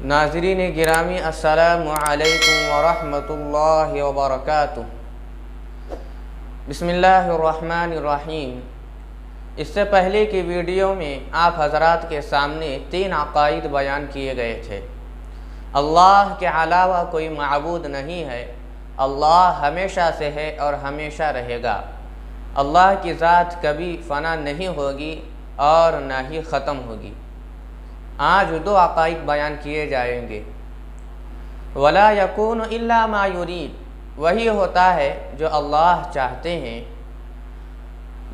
नाज़रीन गिरामी अस्सलामु अलैकुम वरहमतुल्लाहि वबरकातुह। बिस्मिल्लाहिर्रहमानिर्रहीम। इससे पहले की वीडियो में आप हज़रात के सामने 3 अक़ाइद बयान किए गए थे। अल्लाह के अलावा कोई माबूद नहीं है, अल्लाह हमेशा से है और हमेशा रहेगा, अल्लाह की ज़ात कभी फ़ना नहीं होगी और ना ही ख़त्म होगी। आज 2 अक़ाइद बयान किए जाएंगे। वला यकून इल्ला मा युरीद, वही होता है जो अल्लाह चाहते हैं।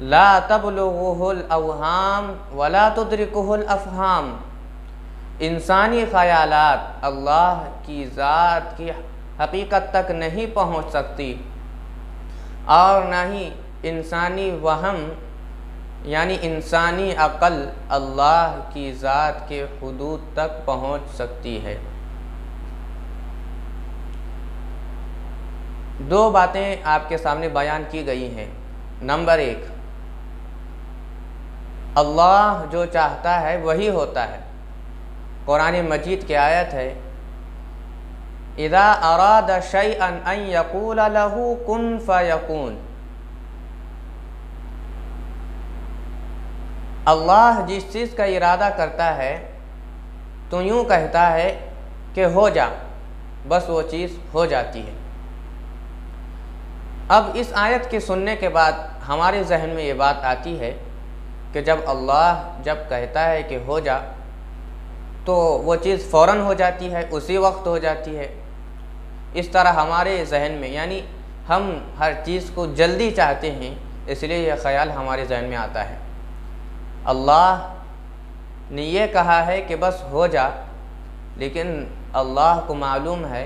ला तबलुगुहुल अवहाम वला तुदरिकुहुल अफ़हाम, इंसानी ख़यालात अल्लाह की ज़ात की हकीकत तक नहीं पहुँच सकती और ना ही इंसानी वहम यानी इंसानी अक़ल अल्लाह की ज़ात के हुदूद तक पहुँच सकती है। 2 बातें आपके सामने बयान की गई हैं। नंबर 1, अल्लाह जो चाहता है वही होता है। कुरान मजीद की आयत है, इज़ा अरादा शैअन अन यक़ूल लहू कुन फ़यकून। अल्लाह जिस चीज़ का इरादा करता है तो यूँ कहता है कि हो जा, बस वो चीज़ हो जाती है। अब इस आयत के सुनने के बाद हमारे जहन में ये बात आती है कि जब अल्लाह जब कहता है कि हो जा तो वो चीज़ फ़ौरन हो जाती है, उसी वक्त हो जाती है। इस तरह हमारे जहन में यानी हम हर चीज़ को जल्दी चाहते हैं, इसलिए यह ख़याल हमारे जहन में आता है। अल्लाह ने यह कहा है कि बस हो जा, लेकिन अल्लाह को मालूम है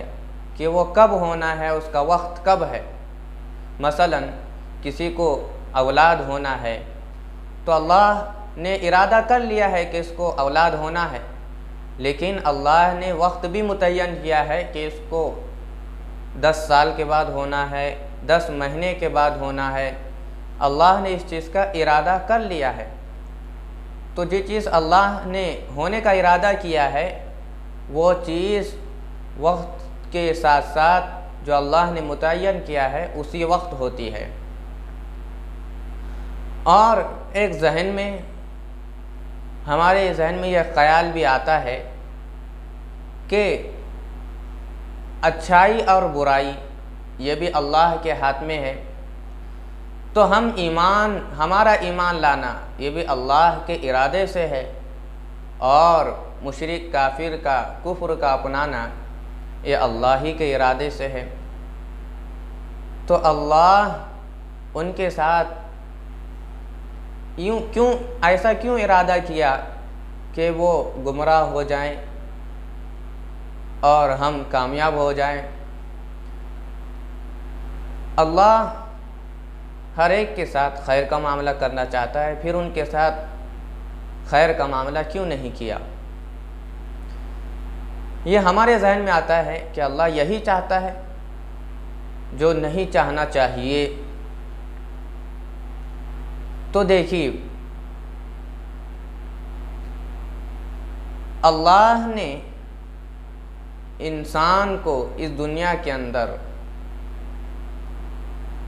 कि वो कब होना है, उसका वक्त कब है। मसलन किसी को औलाद होना है तो अल्लाह ने इरादा कर लिया है कि इसको औलाद होना है, लेकिन अल्लाह ने वक्त भी मुतय्यन किया है कि इसको 10 साल के बाद होना है, 10 महीने के बाद होना है। अल्लाह ने इस चीज़ का इरादा कर लिया है। तो जो चीज़ अल्लाह ने होने का इरादा किया है वो चीज़ वक्त के साथ साथ जो अल्लाह ने मुतय्यन किया है उसी वक्त होती है। और एक जहन में हमारे जहन में यह ख़याल भी आता है कि अच्छाई और बुराई ये भी अल्लाह के हाथ में है, तो हमारा ईमान लाना ये भी अल्लाह के इरादे से है, और मुशरिक काफिर का कुफ्र का अपनाना ये अल्लाह ही के इरादे से है। तो अल्लाह उनके साथ ऐसा क्यों इरादा किया कि वो गुमराह हो जाएं और हम कामयाब हो जाएं। अल्लाह हर एक के साथ खैर का मामला करना चाहता है, फिर उनके साथ खैर का मामला क्यों नहीं किया। ये हमारे जहन में आता है कि अल्लाह यही चाहता है जो नहीं चाहना चाहिए। तो देखिए, अल्लाह ने इंसान को इस दुनिया के अंदर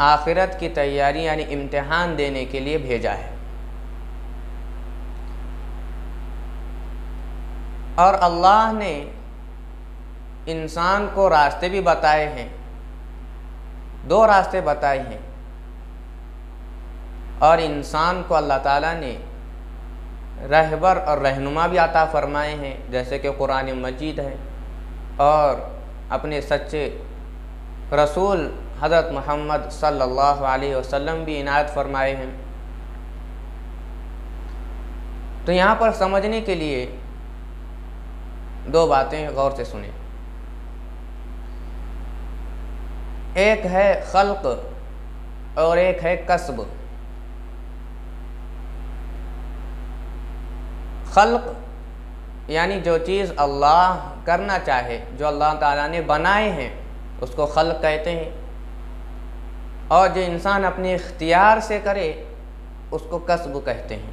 आखिरत की तैयारी यानी इम्तिहान देने के लिए भेजा है, और अल्लाह ने इंसान को रास्ते भी बताए हैं। 2 रास्ते बताए हैं, और इंसान को अल्लाह ताला ने रहबर और रहनुमा भी अता फरमाए हैं, जैसे कि कुरान मजीद है, और अपने सच्चे रसूल हज़रत मोहम्मद सल्लल्लाहु अलैहि वसल्लम भी इनायत फरमाए हैं। तो यहाँ पर समझने के लिए 2 बातें गौर से सुने। एक है खल्क और एक है कसब। खल्क यानी जो चीज़ अल्लाह करना चाहे, जो अल्लाह ताला ने बनाए हैं, उसको खल्क कहते हैं, और जो इंसान अपने इख्तियार से करे उसको कसब कहते हैं।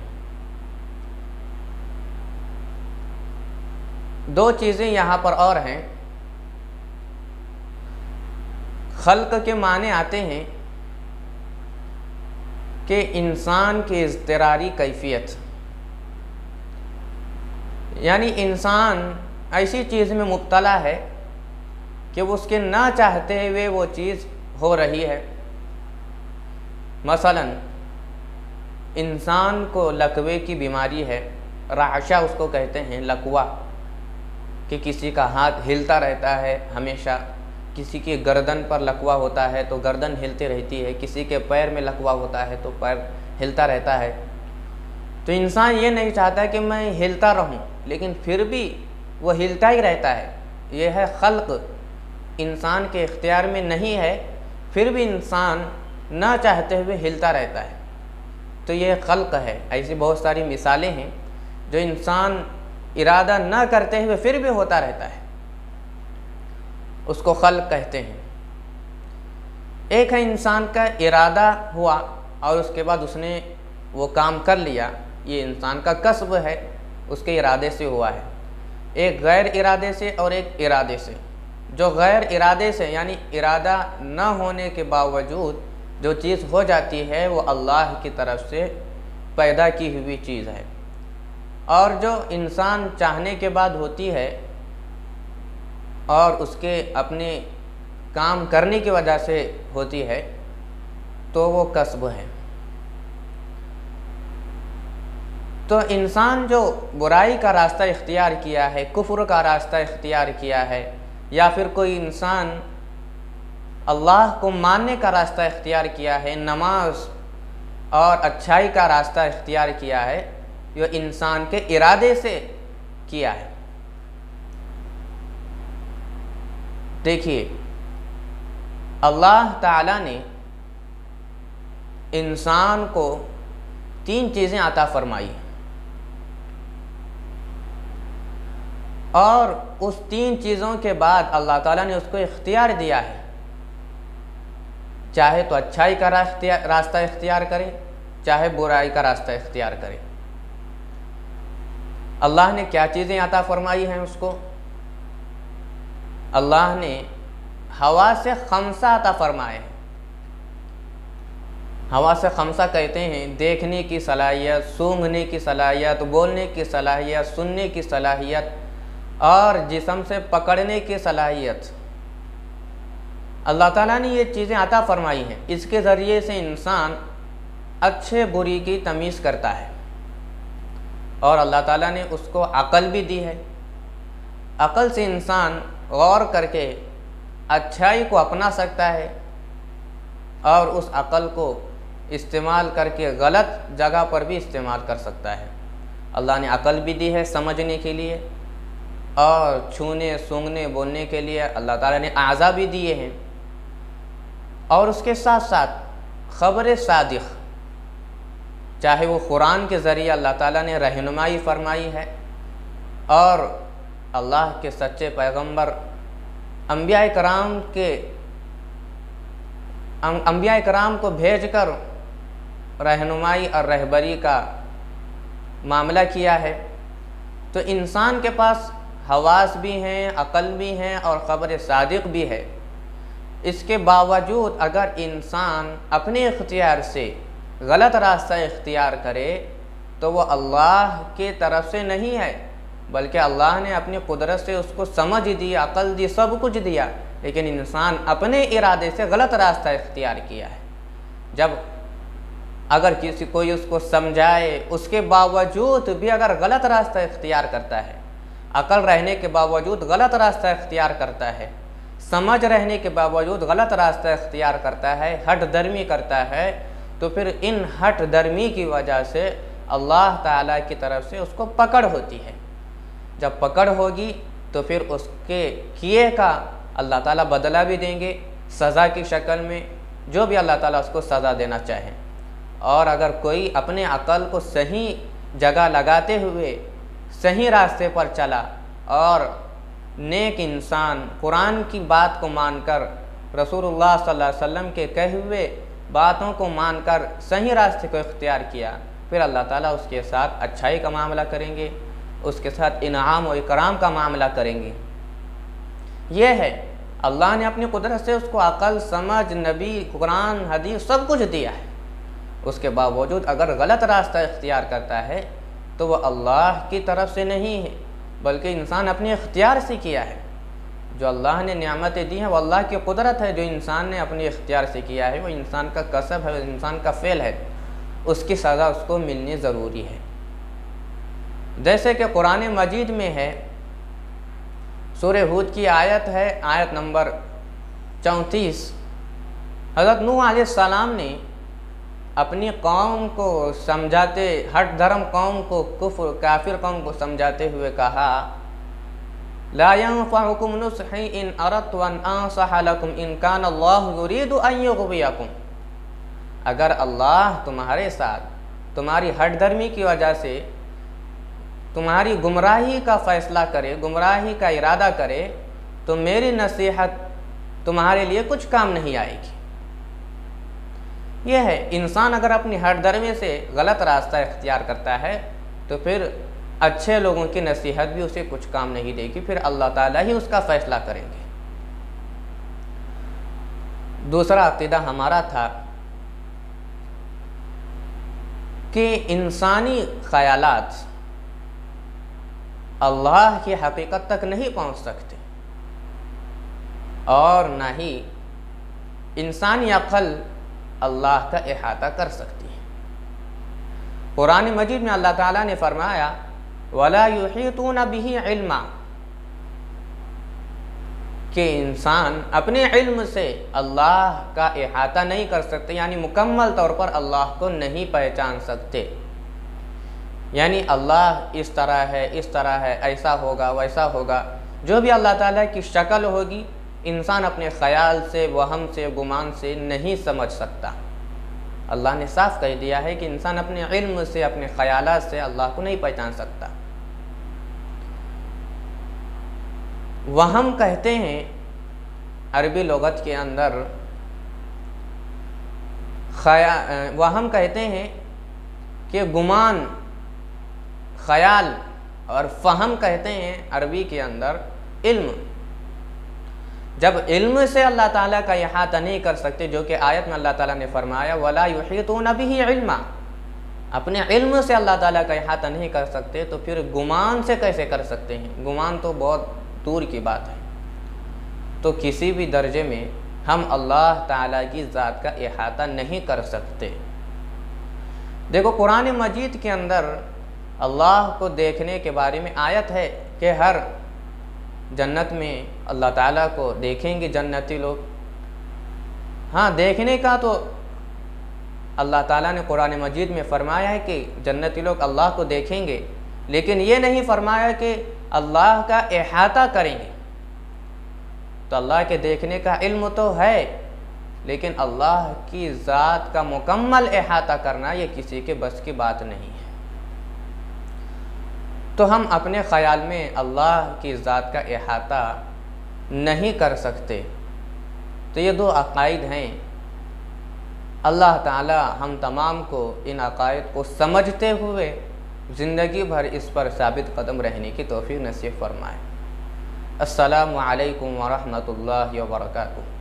दो चीज़ें यहाँ पर और हैं। खल्क के माने आते हैं कि इंसान की इज़्तिरारी कैफियत, यानी इंसान ऐसी चीज़ में मुब्तला है कि वो उसके ना चाहते हुए वो चीज़ हो रही है। मसलन इंसान को लकवे की बीमारी है, राशा उसको कहते हैं, लकवा, कि किसी का हाथ हिलता रहता है हमेशा, किसी की गर्दन पर लकवा होता है तो गर्दन हिलती रहती है, किसी के पैर में लकवा होता है तो पैर हिलता रहता है। तो इंसान ये नहीं चाहता कि मैं हिलता रहूं, लेकिन फिर भी वो हिलता ही रहता है। ये है खल्क, इंसान के इख्तियार में नहीं है, फिर भी इंसान ना चाहते हुए हिलता रहता है, तो ये खल्क है। ऐसी बहुत सारी मिसालें हैं जो इंसान इरादा ना करते हुए फिर भी होता रहता है, उसको खल्क कहते हैं। एक है इंसान का इरादा हुआ और उसके बाद उसने वो काम कर लिया, ये इंसान का कसब है, उसके इरादे से हुआ है। एक गैर इरादे से और एक इरादे से। जो गैर इरादे से यानी इरादा न होने के बावजूद जो चीज़ हो जाती है वो अल्लाह की तरफ से पैदा की हुई चीज़ है, और जो इंसान चाहने के बाद होती है और उसके अपने काम करने की वजह से होती है तो वो कसब है। तो इंसान जो बुराई का रास्ता इख्तियार किया है, कुफ्र का रास्ता इख्तियार किया है, या फिर कोई इंसान अल्लाह को मानने का रास्ता इख्तियार किया है, नमाज और अच्छाई का रास्ता इख्तियार किया है, जो इंसान के इरादे से किया है। देखिए, अल्लाह ताला ने इंसान को 3 चीज़ें अता फरमाई और उस 3 चीज़ों के बाद अल्लाह ताला ने उसको इख्तियार दिया है, चाहे तो अच्छाई का रास्ता इख्तियार करे, चाहे बुराई का रास्ता इख्तियार करे। अल्लाह ने क्या चीज़ें अता फरमाई हैं उसको? अल्लाह ने हवा से खमसा अता फरमाए हैं। हवा से खमसा कहते हैं देखने की सलाहियत, सूंघने की सलाहियत, बोलने की सलाहियत, सुनने की सलाहियत और जिस्म से पकड़ने की सलाहियत। अल्लाह ताला ने ये चीज़ें अता फरमाई हैं। इसके ज़रिए से इंसान अच्छे बुरी की तमीज़ करता है, और अल्लाह ताला ने उसको अक़ल भी दी है। अक़ल से इंसान गौर करके अच्छाई को अपना सकता है और उस अक़ल को इस्तेमाल करके गलत जगह पर भी इस्तेमाल कर सकता है। अल्लाह ने अक़ल भी दी है समझने के लिए, और छूने, सूंघने, बोलने के लिए अल्लाह ताला ने आज़ा भी दिए हैं। और उसके साथ साथ ख़बर सादिक़, चाहे वो कुरान के ज़रिए अल्लाह ताला ने रहनुमाई फरमाई है, और अल्लाह के सच्चे पैगंबर अंबिया कराम को भेजकर रहनुमाई और रहबरी का मामला किया है। तो इंसान के पास हवास भी हैं, अक़ल भी हैं और ख़बर सादिक़ भी है। इसके बावजूद अगर इंसान अपने इख्तियार से गलत रास्ता इख्तियार करे तो वो अल्लाह के तरफ से नहीं है, बल्कि अल्लाह ने अपनी कुदरत से उसको समझ दी, अक़ल दी, सब कुछ दिया, लेकिन इंसान अपने इरादे से गलत रास्ता इख्तियार किया है। जब अगर किसी कोई उसको समझाए उसके बावजूद भी अगर गलत रास्ता इख्तियार करता है, अक़ल रहने के बावजूद गलत रास्ता इख्तियार करता है, समझ रहने के बावजूद गलत रास्ता इख्तियार करता है, हट दर्मी करता है, तो फिर इन हट दर्मी की वजह से अल्लाह ताला की तरफ से उसको पकड़ होती है। जब पकड़ होगी तो फिर उसके किए का अल्लाह ताला बदला भी देंगे सज़ा की शक्ल में, जो भी अल्लाह ताला उसको सज़ा देना चाहें। और अगर कोई अपने अक़ल को सही जगह लगाते हुए सही रास्ते पर चला और नेक इंसान कुरान की बात को मानकर, रसूलुल्लाह सल्लल्लाहु अलैहि वसल्लम के कहे हुए बातों को मानकर सही रास्ते को इख्तियार किया, फिर अल्लाह ताला उसके साथ अच्छाई का मामला करेंगे उसके साथ इनाम और इकराम का मामला करेंगे। यह है अल्लाह ने अपनी कुदरत से उसको अक़ल, समझ, नबी, कुरान, हदीस सब कुछ दिया है। उसके बावजूद अगर गलत रास्ता इख्तियार करता है तो वह अल्लाह की तरफ से नहीं है, बल्कि इंसान अपने इख्तियार से किया है। जो अल्लाह ने नियामतें दी हैं वो अल्लाह की कुदरत है, जो इंसान ने अपने इख्तियार से किया है वो इंसान का कसब है, इंसान का फ़ेल है, उसकी सज़ा उसको मिलनी ज़रूरी है। जैसे कि कुरान मजीद में है, सूरह हूद की आयत है, आयत नंबर 34, हज़रत नूह अलैहिस्सलाम ने अपनी कौम को समझाते, हट धर्म कौम को, कुफ्र काफिर कौम को समझाते हुए कहा, ला यंफ़अकुम नुस्ही इन अरदतु अन अंसह लकुम इन कान अल्लाहु युरीदु अन युग़वियकुम। अगर अल्लाह तुम्हारे साथ तुम्हारी हट धर्मी की वजह से तुम्हारी गुमराही का फ़ैसला करे, गुमराही का इरादा करे, तो मेरी नसीहत तुम्हारे लिए कुछ काम नहीं आएगी। यह है, इंसान अगर अपनी हट धर्मी से गलत रास्ता इख्तियार करता है तो फिर अच्छे लोगों की नसीहत भी उसे कुछ काम नहीं देगी, फिर अल्लाह ताला ही उसका फ़ैसला करेंगे। दूसरा अक़ीदा हमारा था कि इंसानी ख़यालात अल्लाह की हकीकत तक नहीं पहुँच सकते और ना ही इंसानी अक़ल अल्लाह का इहाता कर सकती है। कुरान मजीद में अल्लाह ताला ने फरमाया, वला युहीतून बिही इल्मा, कि इंसान अपने इल्म से अल्लाह का इहाता नहीं कर सकते, यानी मुकम्मल तौर पर अल्लाह को नहीं पहचान सकते। यानी अल्लाह इस तरह है, इस तरह है, ऐसा होगा, वैसा होगा, जो भी अल्लाह ताला की शक्ल होगी इंसान अपने ख़याल से, वहम से, गुमान से नहीं समझ सकता। अल्लाह ने साफ कह दिया है कि इंसान अपने इल्म से, अपने ख़यालात से अल्लाह को नहीं पहचान सकता। वहम कहते हैं अरबी लुगत के अंदर, वहम कहते हैं कि गुमान, ख़याल, और फ़हम कहते हैं अरबी के अंदर इल्म। जब इल्म से अल्लाह ताला का इहाता नहीं कर सकते, जो कि आयत में अल्लाह ताला ने फरमाया वला युहीतून बिही इल्मा, अपने इल्म से अल्लाह ताला का इहाता नहीं कर सकते, तो फिर गुमान से कैसे कर सकते हैं? गुमान तो बहुत दूर की बात है। तो किसी भी दर्जे में हम अल्लाह ताला की ज़ात का इहाता नहीं कर सकते। देखो कुरान मजीद के अंदर अल्लाह को देखने के बारे में आयत है कि हर जन्नत में अल्लाह ताला को देखेंगे जन्नती लोग। हाँ, देखने का तो अल्लाह ताला ने कुरान मजीद में फ़रमाया है कि जन्नती लोग अल्लाह को देखेंगे, लेकिन ये नहीं फरमाया कि अल्लाह का इहाता करेंगे। तो अल्लाह के देखने का इल्म तो है, लेकिन अल्लाह की ज़ात का मुकम्मल इहाता करना ये किसी के बस की बात नहीं है। तो हम अपने ख़याल में अल्लाह की ज़ात का इहाता नहीं कर सकते। तो ये दो अक़ाइद हैं। अल्लाह ताला हम तमाम को इन अक़ाइद को समझते हुए ज़िंदगी भर इस पर साबित कदम रहने की तौफ़ीक़ नसीब फ़रमाए। अस्सलामु अलैकुम व रहमतुल्लाहि व बरकातुहू।